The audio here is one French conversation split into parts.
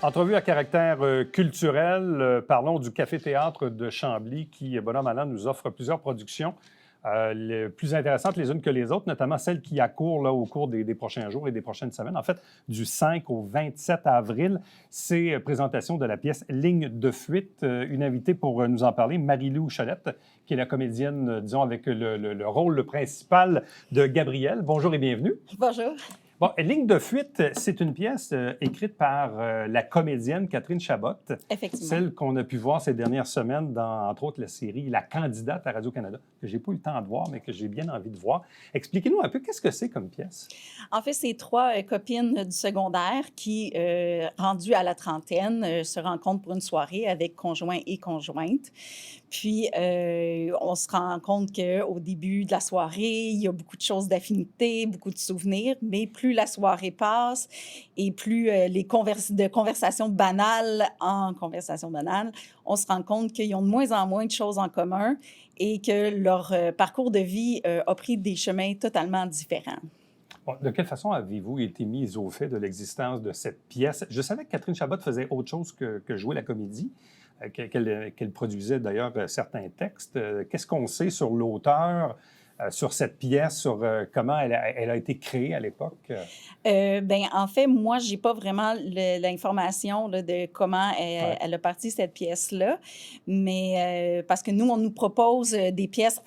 Entrevue à caractère culturel. Parlons du Café-Théâtre de Chambly qui, bon an, mal an, nous offre plusieurs productions les plus intéressantes les unes que les autres, notamment celles qui accourent là, au cours des prochains jours et des prochaines semaines. En fait, du 5 au 27 avril, c'est présentation de la pièce Ligne de fuite. Une invitée pour nous en parler, Marie-Lou Cholette, qui est la comédienne, disons, avec le rôle principal de Gabrielle. Bonjour et bienvenue. Bonjour. Bon, Ligne de fuite, c'est une pièce écrite par la comédienne Catherine Chabot. Effectivement. Celle qu'on a pu voir ces dernières semaines dans, entre autres, la série La candidate à Radio-Canada, que j'ai pas eu le temps de voir, mais que j'ai bien envie de voir. Expliquez-nous un peu, qu'est-ce que c'est comme pièce? En fait, c'est trois copines du secondaire qui, rendues à la trentaine, se rencontrent pour une soirée avec conjoint et conjointe. Puis, on se rend compte qu'au début de la soirée, il y a beaucoup de choses d'affinité, beaucoup de souvenirs, mais plus la soirée passe et plus les conversations banales en conversations banales, on se rend compte qu'ils ont de moins en moins de choses en commun et que leur parcours de vie a pris des chemins totalement différents. Bon, de quelle façon avez-vous été mise au fait de l'existence de cette pièce? Je savais que Catherine Chabot faisait autre chose que jouer la comédie, qu'elle produisait d'ailleurs certains textes. Qu'est-ce qu'on sait sur l'auteur, sur cette pièce, sur comment elle a été créée à l'époque? En fait, moi, j'ai pas vraiment l'information là, de comment elle a parti cette pièce-là, mais parce que nous, on nous propose des pièces,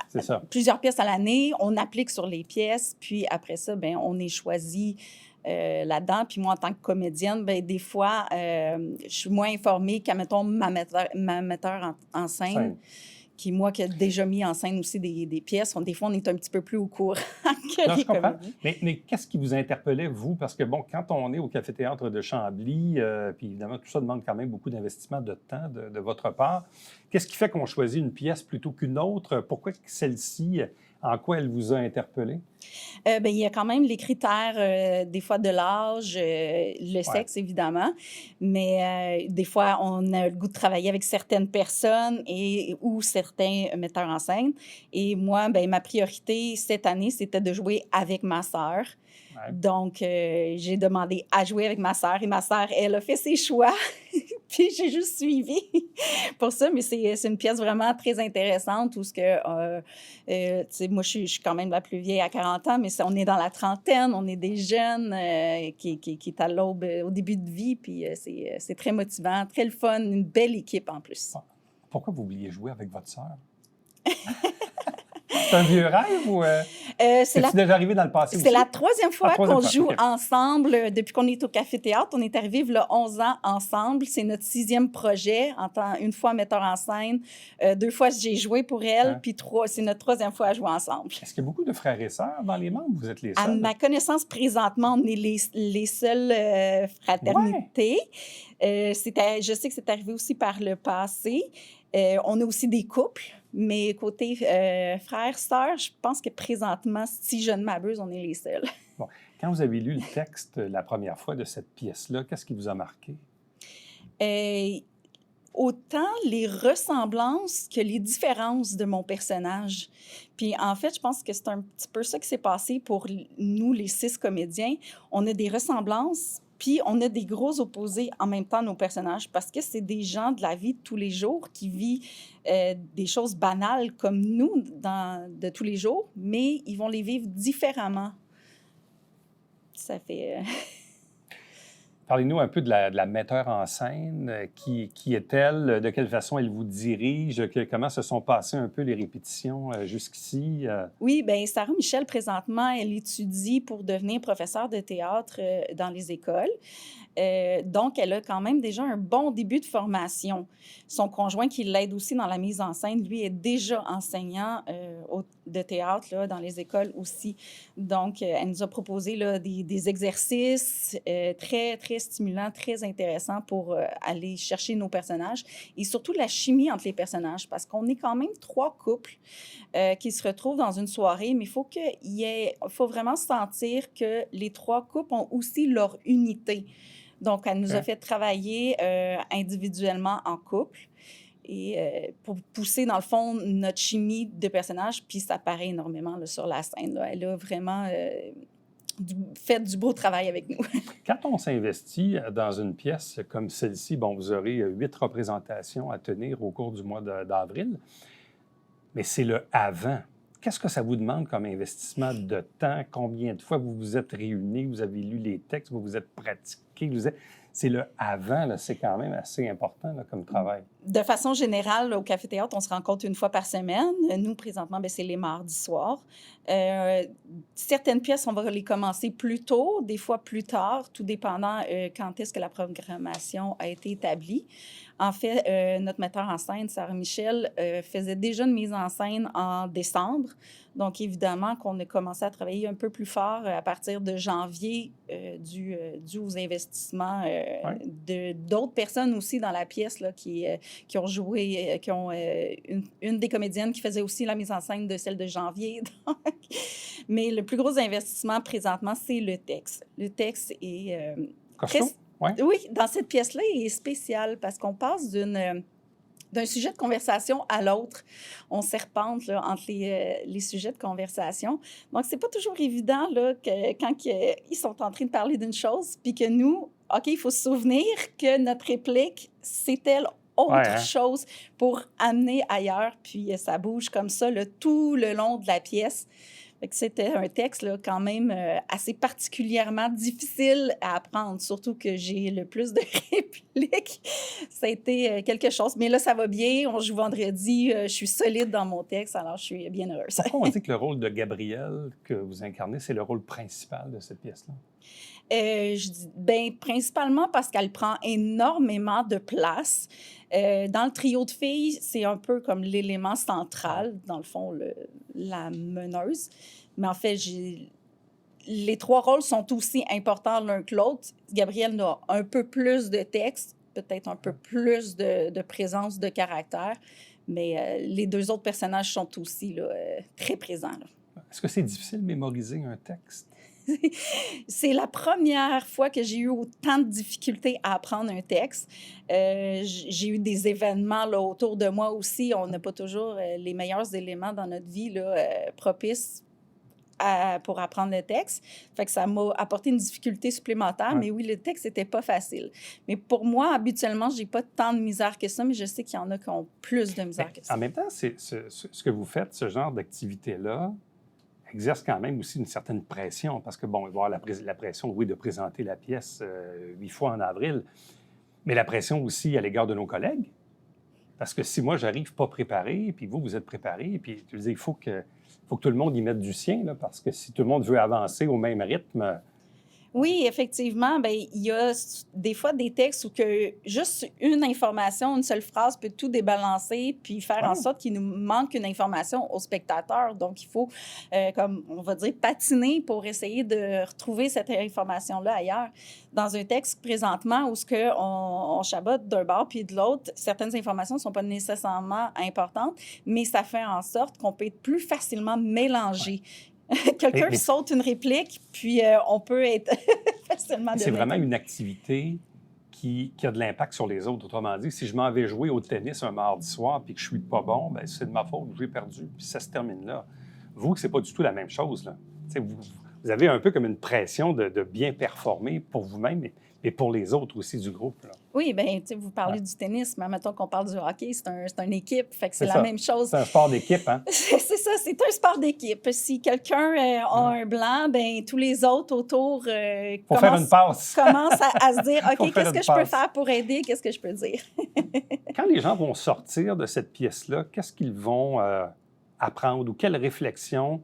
plusieurs pièces à l'année, on applique sur les pièces, puis après ça, on est choisi là-dedans. Puis moi, en tant que comédienne, des fois, je suis moins informée qu'à, mettons, ma metteur en scène. Qui, moi, qui a déjà mis en scène aussi des pièces. Des fois, on est un petit peu plus au courant que les comédiens. Mais qu'est-ce qui vous interpellait, vous? Parce que, bon, quand on est au Café-Théâtre de Chambly, puis évidemment, tout ça demande quand même beaucoup d'investissement de temps de votre part. Qu'est-ce qui fait qu'on choisit une pièce plutôt qu'une autre? Pourquoi celle-ci, en quoi elle vous a interpellé? Il y a quand même les critères, des fois, de l'âge, le sexe, évidemment. Mais des fois, on a le goût de travailler avec certaines personnes ou certains metteurs en scène. Et moi, ma priorité cette année, c'était de jouer avec ma sœur. Ouais. Donc, j'ai demandé à jouer avec ma sœur et ma sœur, elle a fait ses choix. Puis j'ai juste suivi pour ça. Mais c'est une pièce vraiment très intéressante où moi, je suis quand même la plus vieille à 40 ans, mais on est dans la trentaine, on est des jeunes qui est à l'aube, au début de vie. Puis c'est très motivant, très le fun, une belle équipe en plus. Pourquoi vous vouliez jouer avec votre sœur? C'est un vieux rêve ou c'est déjà arrivé dans le passé aussi? C'est la troisième fois qu'on joue ensemble depuis qu'on est au Café-Théâtre. On est arrivés il y a 11 ans ensemble. C'est notre 6e projet, une fois metteur en scène. 2 fois, j'ai joué pour elle, puis c'est notre 3e fois à jouer ensemble. Est-ce qu'il y a beaucoup de frères et sœurs dans les membres? Vous êtes les seuls? À ma connaissance, présentement, on est les seules fraternités. Ouais. Je sais que c'est arrivé aussi par le passé. On a aussi des couples. Mais côté frères, sœurs, je pense que présentement, si je ne m'abuse, on est les seuls. Bon. Quand vous avez lu le texte la première fois de cette pièce-là, qu'est-ce qui vous a marqué? Autant les ressemblances que les différences de mon personnage. Puis en fait, je pense que c'est un petit peu ça qui s'est passé pour nous, les 6 comédiens. On a des ressemblances, puis on a des gros opposés en même temps, nos personnages, parce que c'est des gens de la vie de tous les jours qui vivent des choses banales comme nous de tous les jours, mais ils vont les vivre différemment. Ça fait... Parlez-nous un peu de la metteur en scène. Qui est-elle? De quelle façon elle vous dirige? Comment se sont passées un peu les répétitions jusqu'ici? Oui, bien, Sarah Michel, présentement, elle étudie pour devenir professeure de théâtre dans les écoles. Donc, elle a quand même déjà un bon début de formation. Son conjoint, qui l'aide aussi dans la mise en scène, lui, est déjà enseignant de théâtre là, dans les écoles aussi. Donc, elle nous a proposé là, des exercices très, très stimulants, très intéressants pour aller chercher nos personnages et surtout la chimie entre les personnages, parce qu'on est quand même 3 couples qui se retrouvent dans une soirée, mais il faut vraiment sentir que les 3 couples ont aussi leur unité. Donc, elle nous a fait travailler individuellement en couple et pour pousser, dans le fond, notre chimie de personnage, puis ça paraît énormément là, sur la scène. Là. Elle a vraiment fait du beau travail avec nous. Quand on s'investit dans une pièce comme celle-ci, bon, vous aurez 8 représentations à tenir au cours du mois d'avril, mais c'est le avant. Qu'est-ce que ça vous demande comme investissement de temps? Combien de fois vous vous êtes réunis, vous avez lu les textes, vous vous êtes pratiqués? C'est le avant, là, c'est quand même assez important là, comme travail. De façon générale, au Café Théâtre, on se rencontre une fois par semaine. Nous, présentement, c'est les mardis soirs. Certaines pièces, on va les commencer plus tôt, des fois plus tard, tout dépendant quand est-ce que la programmation a été établie. En fait, notre metteur en scène, Sarah Michel, faisait déjà une mise en scène en décembre. Donc, évidemment, qu'on a commencé à travailler un peu plus fort à partir de janvier, dû aux investissements d'autres personnes aussi dans la pièce là, qui ont joué, une des comédiennes qui faisait aussi la mise en scène de celle de janvier. Donc. Mais le plus gros investissement présentement, c'est le texte. Le texte est... Costaud? Ouais. Oui, dans cette pièce-là, il est spécial parce qu'on passe d'un sujet de conversation à l'autre. On serpente là, entre les sujets de conversation. Donc, c'est pas toujours évident là, quand ils sont en train de parler d'une chose, puis que nous, OK, il faut se souvenir que notre réplique, c'est telle autre chose pour amener ailleurs, puis ça bouge comme ça tout le long de la pièce. Fait que c'était un texte là, quand même assez particulièrement difficile à apprendre, surtout que j'ai le plus de répliques. Ça a été quelque chose. Mais là, ça va bien. On joue vendredi. Je suis solide dans mon texte, alors je suis bien heureuse. Pourquoi on dit que le rôle de Gabrielle que vous incarnez, c'est le rôle principal de cette pièce-là? Je dis, principalement parce qu'elle prend énormément de place. Dans le trio de filles, c'est un peu comme l'élément central, dans le fond, la meneuse. Mais en fait, les trois rôles sont aussi importants l'un que l'autre. Gabrielle a un peu plus de texte, peut-être un peu plus de présence de caractère, mais les deux autres personnages sont aussi là, très présents. Là. Est-ce que c'est difficile de mémoriser un texte? C'est la première fois que j'ai eu autant de difficultés à apprendre un texte. J'ai eu des événements là, autour de moi aussi. On n'a pas toujours les meilleurs éléments dans notre vie là, propices pour apprendre le texte. Fait que ça m'a apporté une difficulté supplémentaire. Ouais. Mais oui, le texte n'était pas facile. Mais pour moi, habituellement, je n'ai pas tant de misère que ça, mais je sais qu'il y en a qui ont plus de misère que ça. En même temps, ce que vous faites, ce genre d'activité-là, exerce quand même aussi une certaine pression, parce que, bon, il va y avoir la pression, oui, de présenter la pièce 8 fois en avril, mais la pression aussi à l'égard de nos collègues, parce que si moi, j'arrive pas préparé, puis vous êtes préparé, puis tu dis, il faut que tout le monde y mette du sien, là, parce que si tout le monde veut avancer au même rythme... Oui, effectivement, il y a des fois des textes où que juste une information, une seule phrase peut tout débalancer puis faire en sorte qu'il nous manque une information au spectateur. Donc, il faut, comme on va dire, patiner pour essayer de retrouver cette information-là ailleurs. Dans un texte présentement où on chabote d'un bord puis de l'autre, certaines informations ne sont pas nécessairement importantes, mais ça fait en sorte qu'on peut être plus facilement mélangé. Quelqu'un saute une réplique, puis on peut être facilement... C'est vraiment une activité qui a de l'impact sur les autres. Autrement dit, si je m'en vais jouer au tennis un mardi soir puis que je suis pas bon, bien, c'est de ma faute, j'ai perdu, puis ça se termine là. Vous, c'est pas du tout la même chose, là. Vous avez un peu comme une pression de bien performer pour vous-même et pour les autres aussi du groupe, là. Oui, bien, vous parlez du tennis, mais mettons qu'on parle du hockey, c'est une équipe, fait que c'est la même chose. C'est un sport d'équipe, hein? C'est ça, c'est un sport d'équipe. Si quelqu'un a un blanc, bien, tous les autres autour commencent à se dire, OK, qu'est-ce que je peux faire pour aider? Qu'est-ce que je peux dire? Quand les gens vont sortir de cette pièce-là, qu'est-ce qu'ils vont apprendre ou quelle réflexion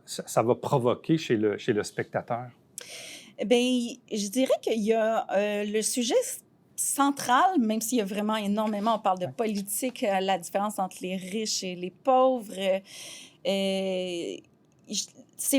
ça va provoquer chez le spectateur? Bien, je dirais qu'il y a le sujet central, même s'il y a vraiment énormément, on parle de politique, la différence entre les riches et les pauvres, c'est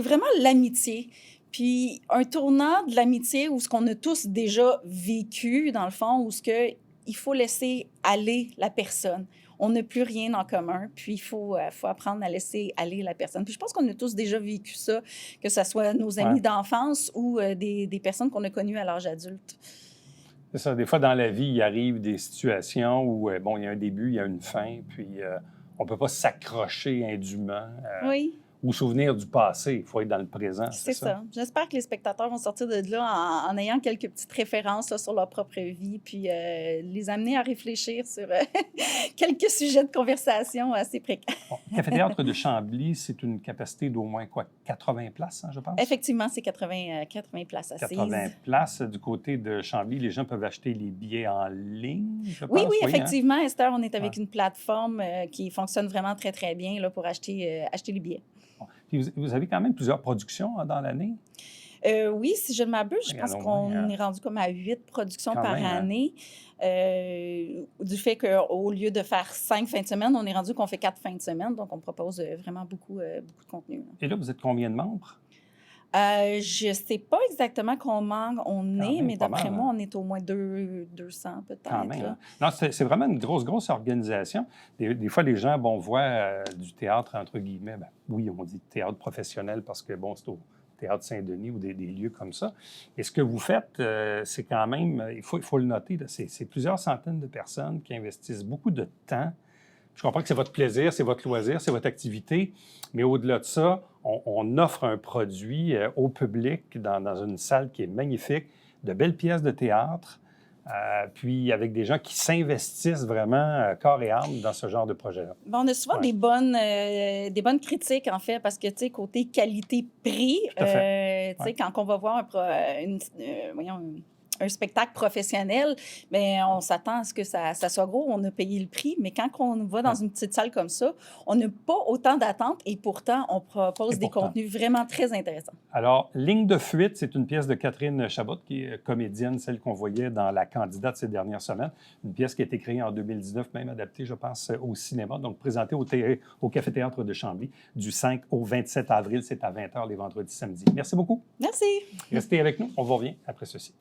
vraiment l'amitié. Puis un tournant de l'amitié où ce qu'on a tous déjà vécu, dans le fond, où ce que il faut laisser aller la personne. On n'a plus rien en commun, puis il faut apprendre à laisser aller la personne. Puis je pense qu'on a tous déjà vécu ça, que ce soit nos amis d'enfance ou des personnes qu'on a connues à l'âge adulte. C'est ça. Des fois, dans la vie, il arrive des situations où, il y a un début, il y a une fin, puis on ne peut pas s'accrocher indûment. Oui. ou souvenir du passé. Il faut être dans le présent, c'est ça. J'espère que les spectateurs vont sortir de là en ayant quelques petites références là, sur leur propre vie, puis les amener à réfléchir sur quelques sujets de conversation assez précaires. Bon, le Café-théâtre de Chambly, c'est une capacité d'au moins, 80 places, hein, je pense? Effectivement, c'est 80 places assises. 80 places. Du côté de Chambly, les gens peuvent acheter les billets en ligne, je pense? Oui, Hein? effectivement, Esther, on est avec une plateforme qui fonctionne vraiment très, très bien là, pour acheter les billets. Bon. Puis vous avez quand même plusieurs productions dans l'année? Oui, si je ne m'abuse, je pense qu'on est rendu comme à 8 productions par année. Du fait qu'au lieu de faire 5 fins de semaine, on est rendu qu'on fait 4 fins de semaine. Donc, on propose vraiment beaucoup de contenu. Et là, vous êtes combien de membres? Je ne sais pas exactement combien on est, mais d'après moi, on est au moins 200 peut-être. Quand même. Hein? Non, c'est vraiment une grosse organisation. Des fois, les gens voient du théâtre, entre guillemets, oui, on dit théâtre professionnel parce que, c'est au Théâtre Saint-Denis ou des lieux comme ça. Et ce que vous faites, c'est quand même, il faut le noter, c'est plusieurs centaines de personnes qui investissent beaucoup de temps. Je comprends que c'est votre plaisir, c'est votre loisir, c'est votre activité, mais au-delà de ça, on offre un produit au public dans une salle qui est magnifique, de belles pièces de théâtre, puis avec des gens qui s'investissent vraiment corps et âme dans ce genre de projet-là. On a souvent des bonnes critiques, en fait, parce que, tu sais, côté qualité-prix, quand on va voir un spectacle professionnel, bien, on s'attend à ce que ça soit gros, on a payé le prix, mais quand on va dans une petite salle comme ça, on n'a pas autant d'attentes et pourtant, on propose des contenus vraiment très intéressants. Alors, Ligne de fuite, c'est une pièce de Catherine Chabot, qui est comédienne, celle qu'on voyait dans La Candidate ces dernières semaines. Une pièce qui a été créée en 2019, même adaptée, je pense, au cinéma, donc présentée au Café-théâtre de Chambly du 5 au 27 avril. C'est à 20h les vendredis, samedis. Merci beaucoup. Merci. Restez avec nous, on vous revient après ceci.